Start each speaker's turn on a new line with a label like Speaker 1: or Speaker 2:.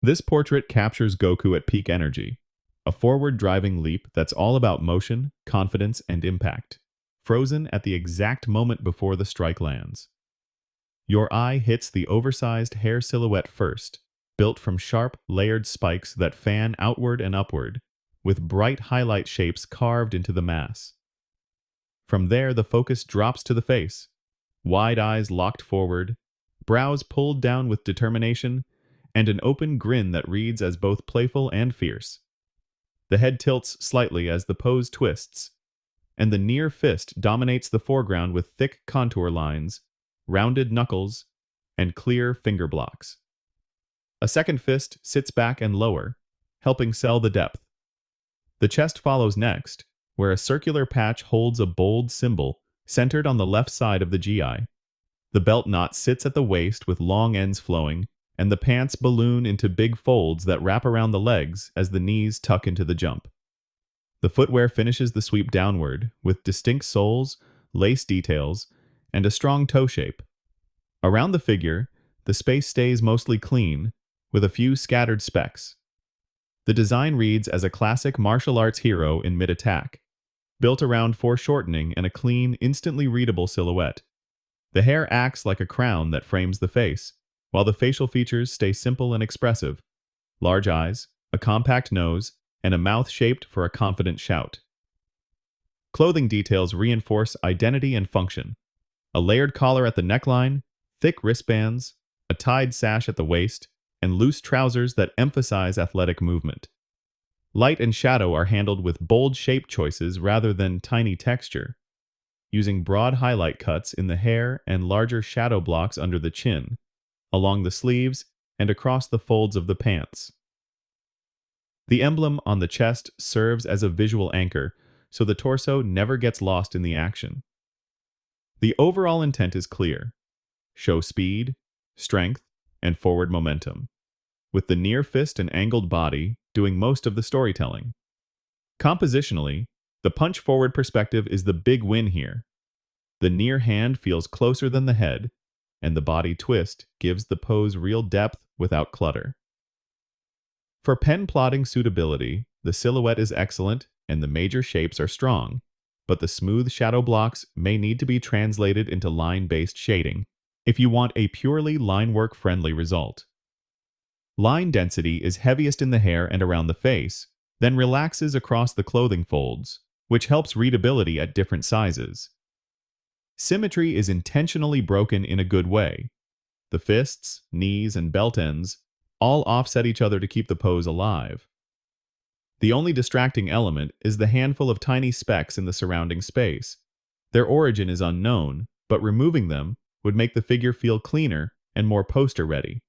Speaker 1: This portrait captures Goku at peak energy, a forward-driving leap that's all about motion, confidence, and impact, frozen at the exact moment before the strike lands. Your eye hits the oversized hair silhouette first, built from sharp, layered spikes that fan outward and upward, with bright highlight shapes carved into the mass. From there, the focus drops to the face, wide eyes locked forward, brows pulled down with determination, and an open grin that reads as both playful and fierce. The head tilts slightly as the pose twists, and the near fist dominates the foreground with thick contour lines, rounded knuckles, and clear finger blocks. A second fist sits back and lower, helping sell the depth. The chest follows next, where a circular patch holds a bold symbol centered on the left side of the GI. The belt knot sits at the waist with long ends flowing, and the pants balloon into big folds that wrap around the legs as the knees tuck into the jump. The footwear finishes the sweep downward, with distinct soles, lace details, and a strong toe shape. Around the figure, the space stays mostly clean, with a few scattered specks. The design reads as a classic martial arts hero in mid-attack, built around foreshortening and a clean, instantly readable silhouette. The hair acts like a crown that frames the face, while the facial features stay simple and expressive. Large eyes, a compact nose, and a mouth shaped for a confident shout. Clothing details reinforce identity and function. A layered collar at the neckline, thick wristbands, a tied sash at the waist, and loose trousers that emphasize athletic movement. Light and shadow are handled with bold shape choices rather than tiny texture, using broad highlight cuts in the hair and larger shadow blocks under the chin, along the sleeves, and across the folds of the pants. The emblem on the chest serves as a visual anchor, so the torso never gets lost in the action. The overall intent is clear: show speed, strength, and forward momentum, with the near fist and angled body doing most of the storytelling. Compositionally, the punch-forward perspective is the big win here. The near hand feels closer than the head, and the body twist gives the pose real depth without clutter. For pen plotting suitability, the silhouette is excellent and the major shapes are strong, but the smooth shadow blocks may need to be translated into line-based shading if you want a purely line-work-friendly result. Line density is heaviest in the hair and around the face, then relaxes across the clothing folds, which helps readability at different sizes. Symmetry is intentionally broken in a good way. The fists, knees, and belt ends all offset each other to keep the pose alive. The only distracting element is the handful of tiny specks in the surrounding space. Their origin is unknown, but removing them would make the figure feel cleaner and more poster-ready.